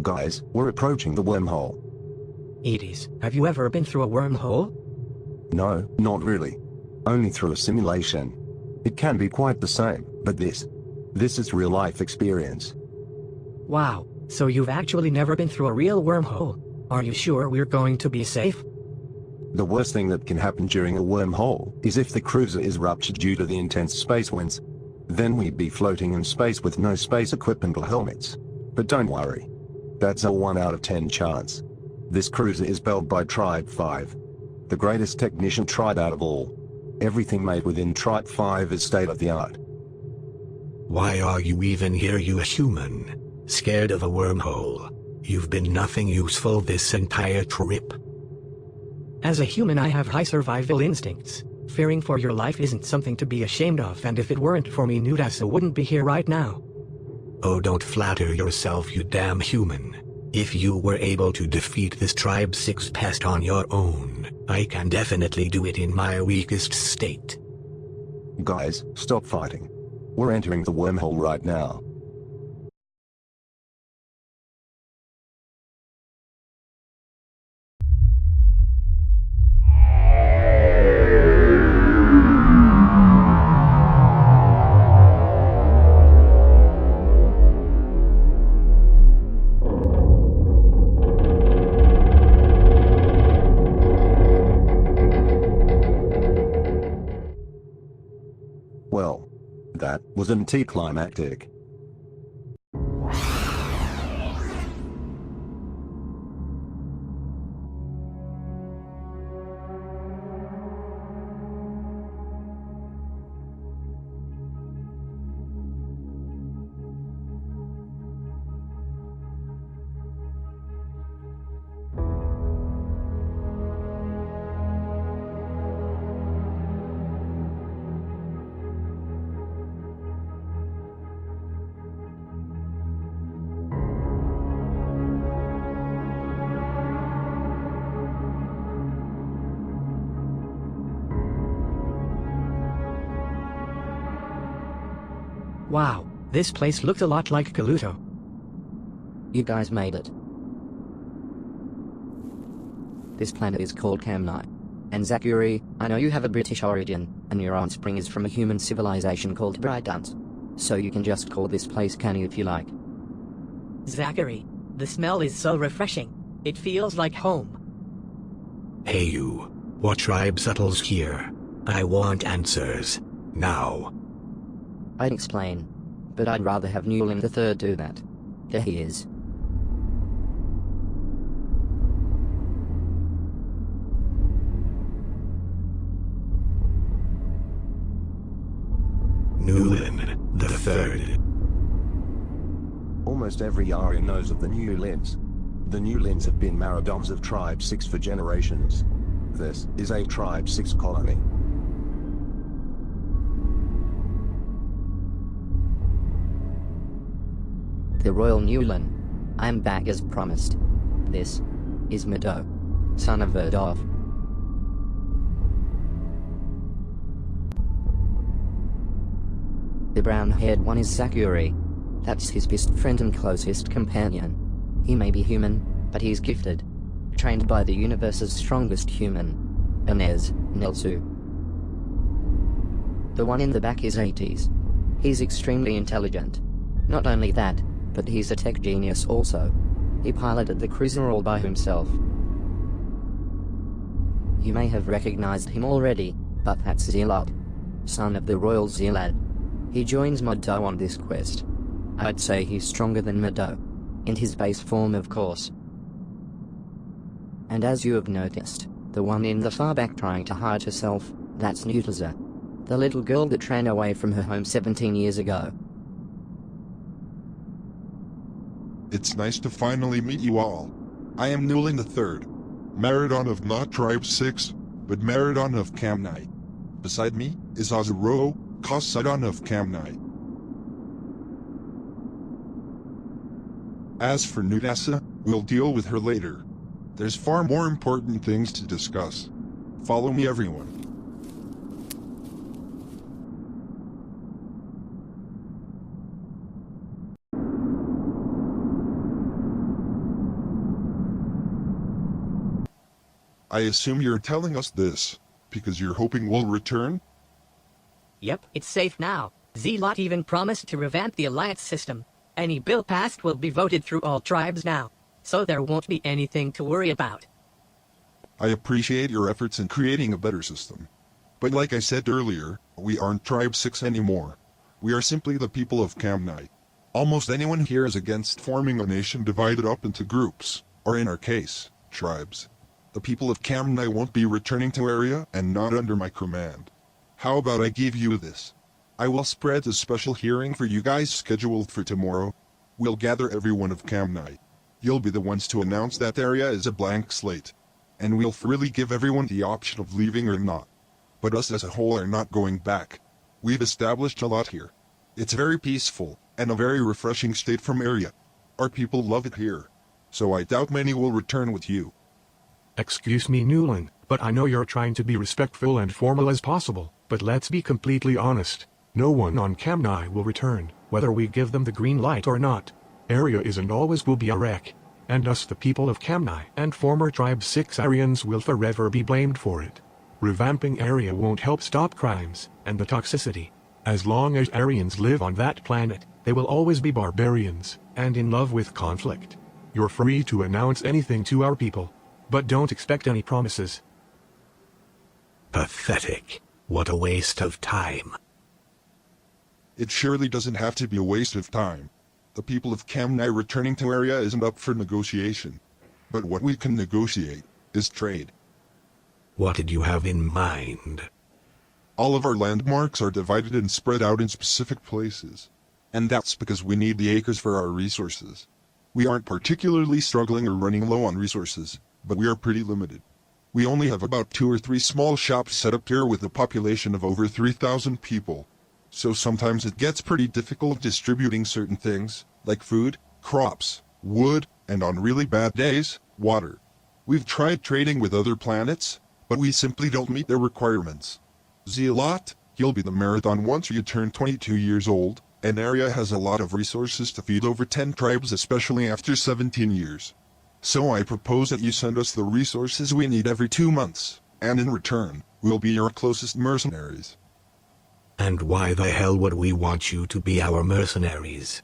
Guys, we're approaching the wormhole. Edis, have you ever been through a wormhole? No, not really. Only through a simulation. It can be quite the same, but this is real-life experience. Wow, so you've actually never been through a real wormhole. Are you sure we're going to be safe? The worst thing that can happen during a wormhole is if the cruiser is ruptured due to the intense space winds. Then we'd be floating in space with no space equipment or helmets. But don't worry. That's a 1 out of 10 chance. This cruiser is built by Tribe 5. The greatest technician tribe out of all. Everything made within Tribe 5 is state-of-the-art. Why are you even here, you human? Scared of a wormhole? You've been nothing useful this entire trip. As a human, I have high survival instincts. Fearing for your life isn't something to be ashamed of, and if it weren't for me, Nudasa wouldn't be here right now. Oh, don't flatter yourself, you damn human. If you were able to defeat this Tribe 6 pest on your own, I can definitely do it in my weakest state. Guys, stop fighting. We're entering the wormhole right now. Well, that was anticlimactic. Wow, this place looked a lot like Kaluto. You guys made it. This planet is called Camnuai. And Zachary, I know you have a British origin, and your offspring is from a human civilization called Brightdance. So you can just call this place Canny if you like. Zachary, the smell is so refreshing. It feels like home. Hey you, what tribe settles here? I want answers. Now. I'd explain. But I'd rather have Newland III do that. There he is. Newland the Third. Almost every Aerian knows of the Newlands. The Newlands have been Maradoms of Tribe 6 for generations. This is a Tribe 6 colony. The Royal Newland. I'm back as promised. This is Meadow, son of Verdov. The brown-haired one is Zachary. That's his best friend and closest companion. He may be human, but he's gifted. Trained by the universe's strongest human, Inez Nelsu. The one in the back is 80s. He's extremely intelligent. Not only that, but he's a tech genius also. He piloted the cruiser all by himself. You may have recognized him already, but that's Zilad, son of the Royal Zilad. He joins Meadow on this quest. I'd say he's stronger than Meadow. In his base form, of course. And as you have noticed, the one in the far back trying to hide herself, that's Nutlaza. The little girl that ran away from her home 17 years ago. It's nice to finally meet you all. I am Newland III, Maradon of not Tribe 6, but Maradon of Camnuai. Beside me is Azuro, Kosadon of Camnuai. As for Nudasa, we'll deal with her later. There's far more important things to discuss. Follow me, everyone. I assume you're telling us this because you're hoping we'll return? Yep, it's safe now. Zealot even promised to revamp the alliance system. Any bill passed will be voted through all tribes now, so there won't be anything to worry about. I appreciate your efforts in creating a better system. But like I said earlier, we aren't Tribe 6 anymore. We are simply the people of Camnuai. Almost anyone here is against forming a nation divided up into groups, or in our case, tribes. The people of Camnuai won't be returning to Area and not under my command. How about I give you this? I will spread a special hearing for you guys scheduled for tomorrow. We'll gather everyone of Camnuai. You'll be the ones to announce that Area is a blank slate. And we'll freely give everyone the option of leaving or not. But us as a whole are not going back. We've established a lot here. It's very peaceful, and a very refreshing state from Area. Our people love it here. So I doubt many will return with you. Excuse me, Newland, but I know you're trying to be respectful and formal as possible, but let's be completely honest. No one on Camnuai will return, whether we give them the green light or not. Area is and always will be a wreck. And us, the people of Camnuai and former Tribe 6 Aerians, will forever be blamed for it. Revamping Area won't help stop crimes and the toxicity. As long as Aerians live on that planet, they will always be barbarians and in love with conflict. You're free to announce anything to our people, but don't expect any promises. Pathetic. What a waste of time. It surely doesn't have to be a waste of time. The people of Camnuai returning to Area isn't up for negotiation. But what we can negotiate is trade. What did you have in mind? All of our landmarks are divided and spread out in specific places. And that's because we need the acres for our resources. We aren't particularly struggling or running low on resources, but we are pretty limited. We only have about 2 or 3 small shops set up here with a population of over 3,000 people. So sometimes it gets pretty difficult distributing certain things, like food, crops, wood, and on really bad days, water. We've tried trading with other planets, but we simply don't meet their requirements. Zealot, you'll be the marathon once you turn 22 years old, and Area has a lot of resources to feed over 10 tribes, especially after 17 years. So I propose that you send us the resources we need every 2 months, and in return, we'll be your closest mercenaries. And why the hell would we want you to be our mercenaries?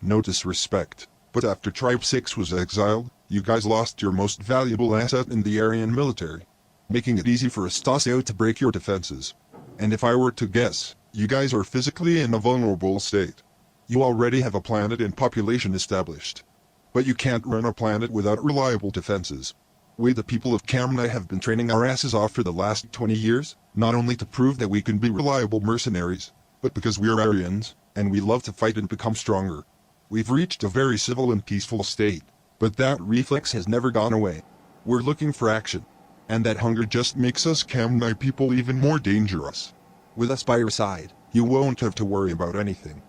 No disrespect, but after Tribe 6 was exiled, you guys lost your most valuable asset in the Aerian military, making it easy for Astasio to break your defenses. And if I were to guess, you guys are physically in a vulnerable state. You already have a planet and population established. But you can't run a planet without reliable defenses. We the people of Camnuai have been training our asses off for the last 20 years, not only to prove that we can be reliable mercenaries, but because we're Aerians, and we love to fight and become stronger. We've reached a very civil and peaceful state, but that reflex has never gone away. We're looking for action, and that hunger just makes us Camnuai people even more dangerous. With us by your side, you won't have to worry about anything.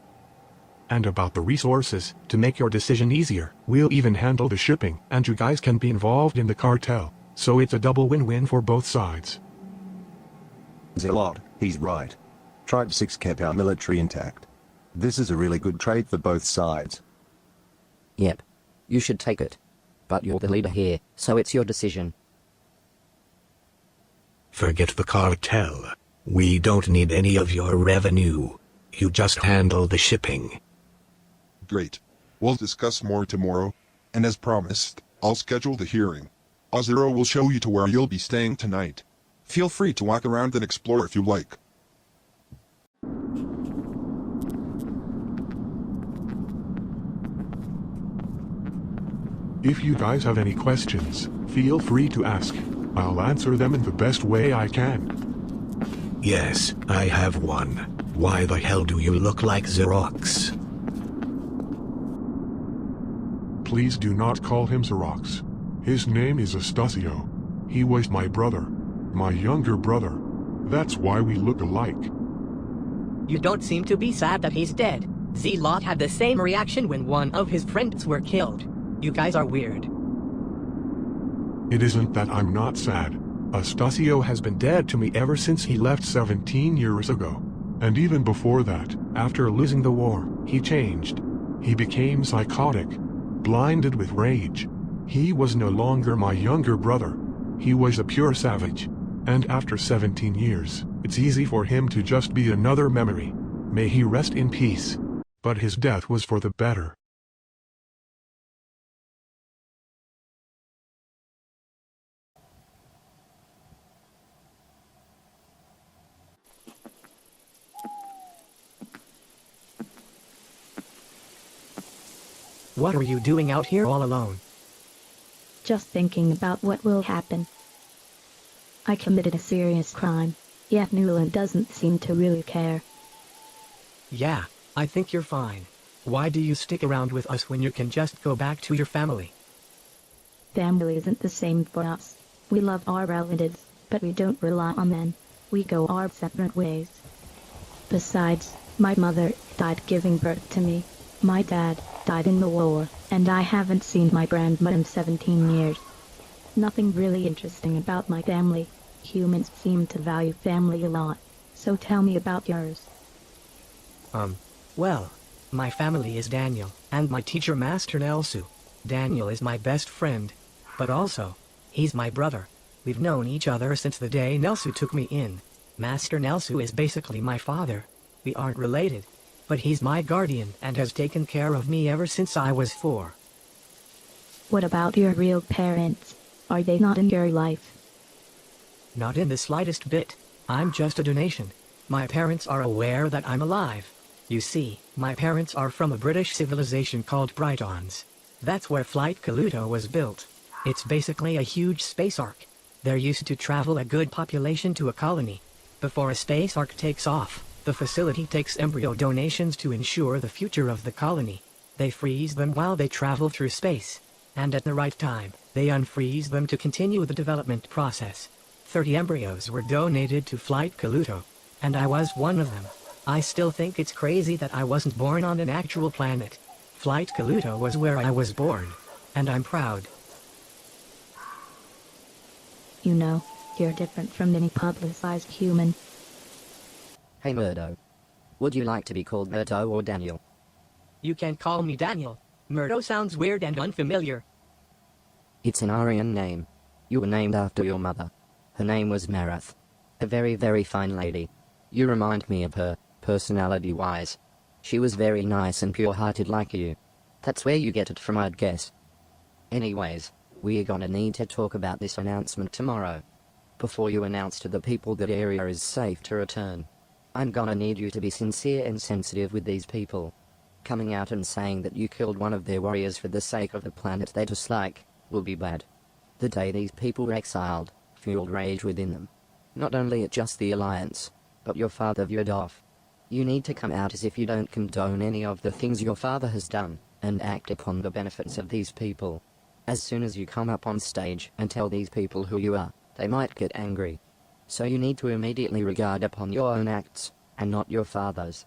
And about the resources, to make your decision easier, we'll even handle the shipping, and you guys can be involved in the cartel, so it's a double win-win for both sides. Zealot, he's right. Tribe 6 kept our military intact. This is a really good trade for both sides. Yep. You should take it. But you're the leader here, so it's your decision. Forget the cartel. We don't need any of your revenue. You just handle the shipping. Great. We'll discuss more tomorrow, and as promised, I'll schedule the hearing. Ozero will show you to where you'll be staying tonight. Feel free to walk around and explore if you like. If you guys have any questions, feel free to ask. I'll answer them in the best way I can. Yes, I have one. Why the hell do you look like Xerox? Please do not call him Xerox. His name is Astasio. He was my brother. My younger brother. That's why we look alike. You don't seem to be sad that he's dead. Zealot had the same reaction when one of his friends were killed. You guys are weird. It isn't that I'm not sad. Astasio has been dead to me ever since he left 17 years ago. And even before that, after losing the war, he changed. He became psychotic, blinded with rage. He was no longer my younger brother. He was a pure savage. And after 17 years, it's easy for him to just be another memory. May he rest in peace. But his death was for the better. What are you doing out here all alone? Just thinking about what will happen. I committed a serious crime, yet Newland doesn't seem to really care. Yeah, I think you're fine. Why do you stick around with us when you can just go back to your family? Family isn't the same for us. We love our relatives, but we don't rely on them. We go our separate ways. Besides, my mother died giving birth to me. My dad died in the war, and I haven't seen my grandma in 17 years. Nothing really interesting about my family. Humans seem to value family a lot. So tell me about yours. Well, my family is Daniel, and my teacher Master Nelsu. Daniel is my best friend, but also, he's my brother. We've known each other since the day Nelsu took me in. Master Nelsu is basically my father. We aren't related, but he's my guardian and has taken care of me ever since I was 4. What about your real parents? Are they not in your life? Not in the slightest bit. I'm just a donation. My parents are aware that I'm alive. You see, my parents are from a British civilization called Brightons. That's where Flight Kaluto was built. It's basically a huge space ark. They're used to travel a good population to a colony. Before a space ark takes off, the facility takes embryo donations to ensure the future of the colony. They freeze them while they travel through space. And at the right time, they unfreeze them to continue the development process. 30 embryos were donated to Flight Kaluto, and I was one of them. I still think it's crazy that I wasn't born on an actual planet. Flight Kaluto was where I was born, and I'm proud. You know, you're different from any publicized human. Hey Murdo. Would you like to be called Murdo or Daniel? You can call me Daniel. Murdo sounds weird and unfamiliar. It's an Aerian name. You were named after your mother. Her name was Marath. A very, very fine lady. You remind me of her, personality-wise. She was very nice and pure-hearted like you. That's where you get it from, I'd guess. Anyways, we're gonna need to talk about this announcement tomorrow. Before you announce to the people that area is safe to return, I'm gonna need you to be sincere and sensitive with these people. Coming out and saying that you killed one of their warriors for the sake of the planet they dislike will be bad. The day these people were exiled fueled rage within them. Not only at just the Alliance, but your father veered off. You need to come out as if you don't condone any of the things your father has done, and act upon the benefits of these people. As soon as you come up on stage and tell these people who you are, they might get angry. So you need to immediately regard upon your own acts, and not your father's.